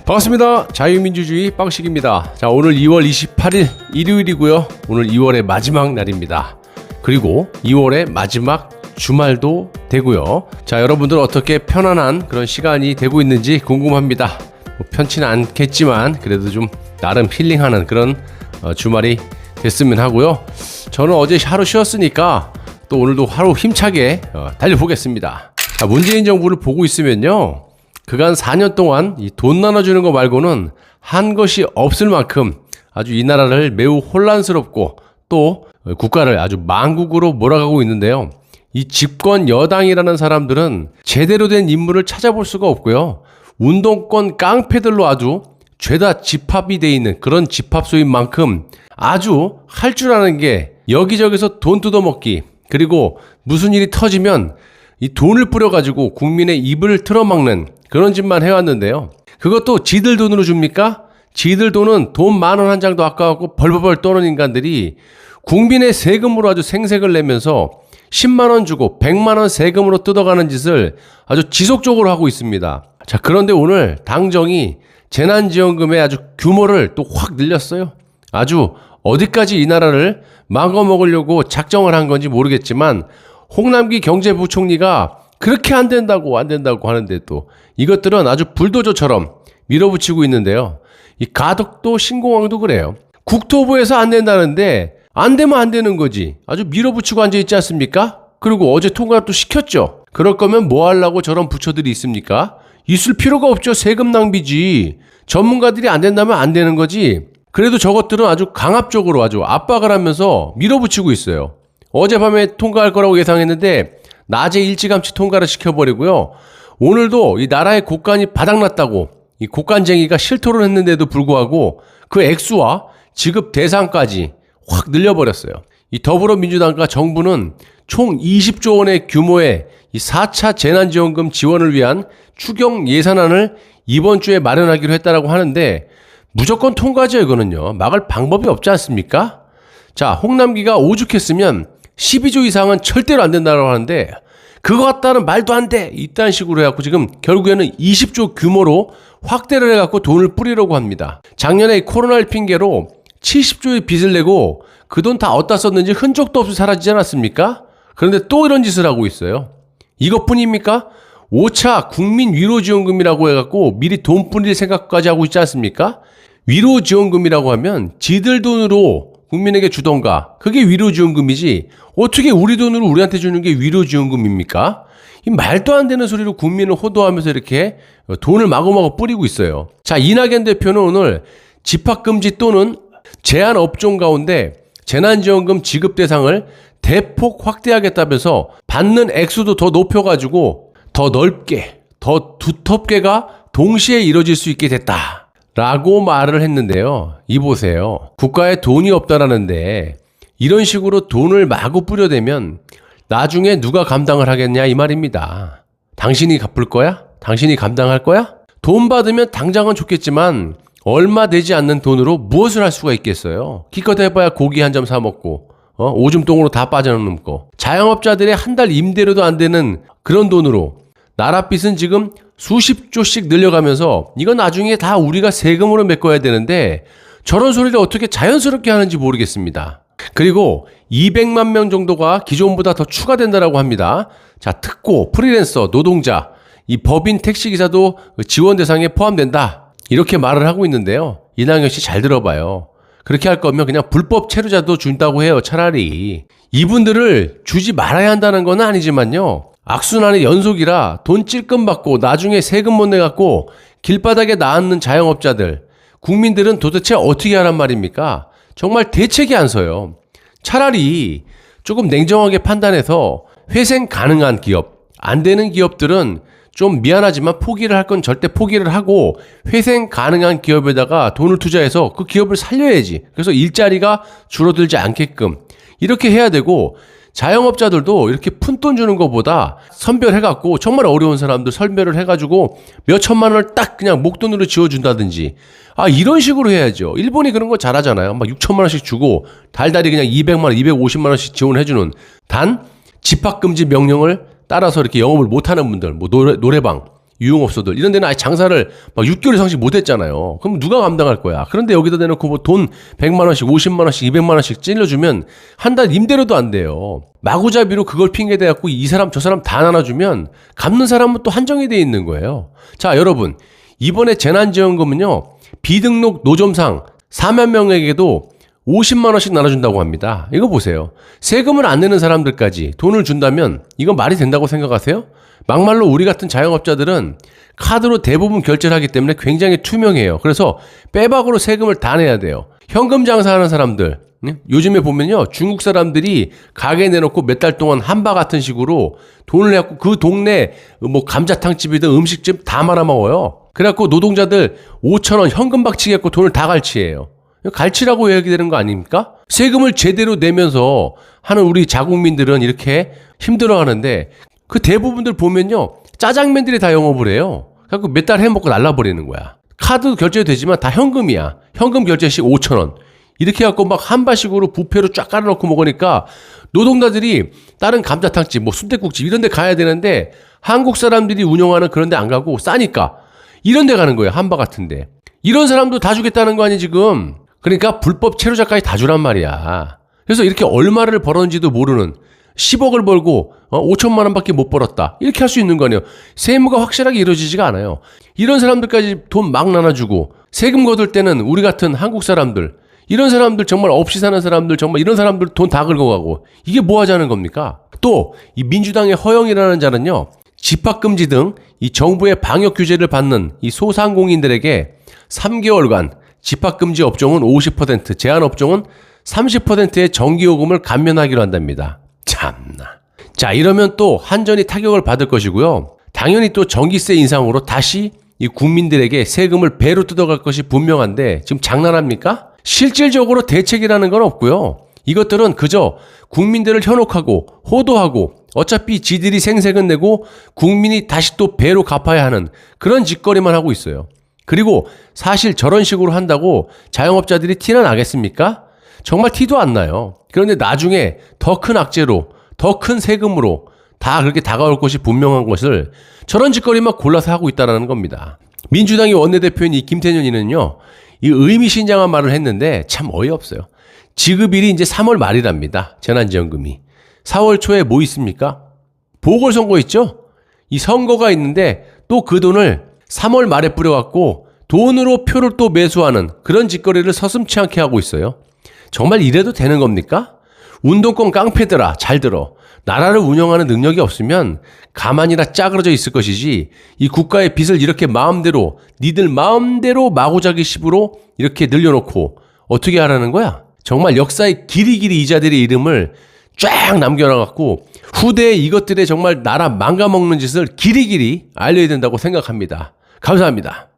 반갑습니다. 자유민주주의 빵식입니다. 자, 오늘 2월 28일 일요일이고요. 오늘 2월의 마지막 날입니다. 그리고 2월의 마지막 주말도 되고요. 자, 여러분들 어떻게 편안한 그런 시간이 되고 있는지 궁금합니다. 편치는 않겠지만 그래도 좀 나름 힐링하는 그런 주말이 됐으면 하고요. 저는 어제 하루 쉬었으니까 또 오늘도 하루 힘차게 달려보겠습니다. 자, 문재인 정부를 보고 있으면요, 그간 4년 동안 이 돈 나눠주는 거 말고는 한 것이 없을 만큼 아주 이 나라를 매우 혼란스럽고 또 국가를 아주 망국으로 몰아가고 있는데요. 이 집권 여당이라는 사람들은 제대로 된 인물을 찾아볼 수가 없고요. 운동권 깡패들로 아주 죄다 집합이 돼 있는 그런 집합소인 만큼 아주 할 줄 아는 게 여기저기서 돈 뜯어먹기, 그리고 무슨 일이 터지면 이 돈을 뿌려가지고 국민의 입을 틀어막는 그런 짓만 해왔는데요. 그것도 지들 돈으로 줍니까? 지들 돈은 돈 10,000원 한 장도 아까워갖고 벌벌벌 떠는 인간들이 국민의 세금으로 아주 생색을 내면서 10만원 주고 100만원 세금으로 뜯어가는 짓을 아주 지속적으로 하고 있습니다. 자, 그런데 오늘 당정이 재난지원금의 아주 규모를 또 확 늘렸어요. 아주 어디까지 이 나라를 망가먹으려고 작정을 한 건지 모르겠지만 홍남기 경제부총리가 그렇게 안 된다고 하는데 또 이것들은 아주 불도저처럼 밀어붙이고 있는데요. 이 가덕도 신공항도 그래요. 국토부에서 안 된다는데 안 되면 안 되는 거지. 아주 밀어붙이고 앉아있지 않습니까? 그리고 어제 통과도 시켰죠. 그럴 거면 뭐 하려고 저런 부처들이 있습니까? 있을 필요가 없죠. 세금 낭비지. 전문가들이 안 된다면 안 되는 거지. 그래도 저것들은 아주 강압적으로 아주 압박을 하면서 밀어붙이고 있어요. 어젯밤에 통과할 거라고 예상했는데 낮에 일찌감치 통과를 시켜버리고요. 오늘도 이 나라의 곳간이 바닥났다고 이 곳간쟁이가 실토를 했는데도 불구하고 그 액수와 지급 대상까지 확 늘려버렸어요. 이 더불어민주당과 정부는 총 20조 원의 규모의 이 4차 재난지원금 지원을 위한 추경 예산안을 이번 주에 마련하기로 했다라고 하는데 무조건 통과죠. 이거는요. 막을 방법이 없지 않습니까? 자, 홍남기가 오죽했으면 12조 이상은 절대로 안 된다고 하는데 그거 갖다는 말도 안 돼! 이딴 식으로 해갖고 지금 결국에는 20조 규모로 확대를 해갖고 돈을 뿌리려고 합니다. 작년에 코로나를 핑계로 70조의 빚을 내고 그 돈 다 어디다 썼는지 흔적도 없이 사라지지 않았습니까? 그런데 또 이런 짓을 하고 있어요. 이것뿐입니까? 5차 국민위로지원금이라고 해갖고 미리 돈 뿌릴 생각까지 하고 있지 않습니까? 위로지원금이라고 하면 지들 돈으로 국민에게 주던가, 그게 위로지원금이지 어떻게 우리 돈으로 우리한테 주는 게 위로지원금입니까? 이 말도 안 되는 소리로 국민을 호도하면서 이렇게 돈을 마구마구 뿌리고 있어요. 자, 이낙연 대표는 오늘 집합금지 또는 제한 업종 가운데 재난지원금 지급 대상을 대폭 확대하겠다면서 받는 액수도 더 높여가지고 더 넓게, 더 두텁게가 동시에 이뤄질 수 있게 됐다 라고 말을 했는데요. 이 보세요. 국가에 돈이 없다라는데 이런 식으로 돈을 마구 뿌려대면 나중에 누가 감당을 하겠냐 이 말입니다. 당신이 갚을 거야? 당신이 감당할 거야? 돈 받으면 당장은 좋겠지만 얼마 되지 않는 돈으로 무엇을 할 수가 있겠어요? 기껏 해봐야 고기 한 점 사 먹고 오줌통으로 다 빠져넘고 자영업자들의 한 달 임대료도 안 되는 그런 돈으로 나라 빚은 지금 수십 조씩 늘려가면서 이건 나중에 다 우리가 세금으로 메꿔야 되는데 저런 소리를 어떻게 자연스럽게 하는지 모르겠습니다. 그리고 200만 명 정도가 기존보다 더 추가된다라고 합니다. 자, 특고, 프리랜서, 노동자, 이 법인 택시기사도 지원 대상에 포함된다. 이렇게 말을 하고 있는데요. 이낙연 씨 잘 들어봐요. 그렇게 할 거면 그냥 불법 체류자도 준다고 해요. 차라리. 이분들을 주지 말아야 한다는 건 아니지만요. 악순환의 연속이라 돈 찔끔 받고 나중에 세금 못 내갖고 길바닥에 나앉는 자영업자들, 국민들은 도대체 어떻게 하란 말입니까? 정말 대책이 안 서요. 차라리 조금 냉정하게 판단해서 회생 가능한 기업, 안 되는 기업들은 좀 미안하지만 포기를 할 건 절대 포기를 하고 회생 가능한 기업에다가 돈을 투자해서 그 기업을 살려야지. 그래서 일자리가 줄어들지 않게끔 이렇게 해야 되고, 자영업자들도 이렇게 푼돈 주는 것보다 선별해갖고 정말 어려운 사람들 선별을 해가지고 몇 천만 원을 딱 그냥 목돈으로 지어준다든지, 이런 식으로 해야죠. 일본이 그런 거 잘하잖아요. 막 6천만 원씩 주고 달달이 그냥 200만 원, 250만 원씩 지원해주는. 단 집합금지 명령을 따라서 이렇게 영업을 못하는 분들, 뭐 노래방 유흥업소들 이런 데는 아예 장사를 막 6개월 이상씩 못했잖아요. 그럼 누가 감당할 거야? 그런데 여기다 대놓고 뭐 돈 100만 원씩 50만 원씩 200만 원씩 찔러주면 한 달 임대료도 안 돼요. 마구잡이로 그걸 핑계대갖고 이 사람 저 사람 다 나눠주면 갚는 사람은 또 한정이 돼 있는 거예요. 자, 여러분, 이번에 재난지원금은요 비등록 노점상 4만 명에게도 50만 원씩 나눠준다고 합니다. 이거 보세요. 세금을 안 내는 사람들까지 돈을 준다면 이건 말이 된다고 생각하세요? 막말로 우리 같은 자영업자들은 카드로 대부분 결제를 하기 때문에 굉장히 투명해요. 그래서 빼박으로 세금을 다 내야 돼요. 현금 장사하는 사람들, 요즘에 보면요 중국 사람들이 가게 내놓고 몇 달 동안 한바 같은 식으로 돈을 내갖고 그 동네 뭐 감자탕집이든 음식집 다 말아먹어요. 그래갖고 노동자들 5천 원 현금 박치기 갖고 돈을 다 갈취해요. 갈치라고 얘기되는 거 아닙니까? 세금을 제대로 내면서 하는 우리 자국민들은 이렇게 힘들어하는데 그 대부분들 보면요 짜장면들이 다 영업을 해요. 그래서 몇 달 해먹고 날라버리는 거야. 카드 결제도 되지만 다 현금이야. 현금 결제 시 5천 원 이렇게 해갖고 막 한바식으로 부페로 쫙 깔아놓고 먹으니까 노동자들이 다른 감자탕집 뭐 순댓국집 이런 데 가야 되는데 한국 사람들이 운영하는 그런 데 안 가고 싸니까 이런 데 가는 거예요. 한바 같은데. 이런 사람도 다 주겠다는 거 아니 지금. 그러니까 불법 체류자까지 다 주란 말이야. 그래서 이렇게 얼마를 벌었는지도 모르는 10억을 벌고 5천만 원밖에 못 벌었다. 이렇게 할 수 있는 거 아니에요. 세무가 확실하게 이루어지지가 않아요. 이런 사람들까지 돈 막 나눠주고 세금 거둘 때는 우리 같은 한국 사람들 이런 사람들 정말 없이 사는 사람들 정말 이런 사람들 돈 다 긁어가고 이게 뭐 하자는 겁니까? 또 이 민주당의 허영이라는 자는요. 집합금지 등 이 정부의 방역 규제를 받는 이 소상공인들에게 3개월간 집합금지 업종은 50%, 제한 업종은 30%의 전기요금을 감면하기로 한답니다. 참나. 자, 이러면 또 한전이 타격을 받을 것이고요. 당연히 또 전기세 인상으로 다시 이 국민들에게 세금을 배로 뜯어갈 것이 분명한데 지금 장난합니까? 실질적으로 대책이라는 건 없고요. 이것들은 그저 국민들을 현혹하고 호도하고 어차피 지들이 생색은 내고 국민이 다시 또 배로 갚아야 하는 그런 짓거리만 하고 있어요. 그리고 사실 저런 식으로 한다고 자영업자들이 티는 나겠습니까? 정말 티도 안 나요. 그런데 나중에 더 큰 악재로, 더 큰 세금으로 다 그렇게 다가올 것이 분명한 것을 저런 짓거리만 골라서 하고 있다는 겁니다. 민주당의 원내대표인 이 김태년이는요, 이 의미심장한 말을 했는데 참 어이없어요. 지급일이 이제 3월 말이랍니다. 재난지원금이. 4월 초에 뭐 있습니까? 보궐선거 있죠? 이 선거가 있는데 또 그 돈을 3월 말에 뿌려갖고 돈으로 표를 또 매수하는 그런 짓거리를 서슴치 않게 하고 있어요. 정말 이래도 되는 겁니까? 운동권 깡패들아 잘 들어. 나라를 운영하는 능력이 없으면 가만히나 짜그러져 있을 것이지 이 국가의 빚을 이렇게 마음대로 니들 마음대로 마구자기식으로 이렇게 늘려놓고 어떻게 하라는 거야? 정말 역사의 길이길이 이자들의 이름을 쫙 남겨놔갖고 후대에 이것들의 정말 나라 망가먹는 짓을 길이길이 알려야 된다고 생각합니다. 감사합니다.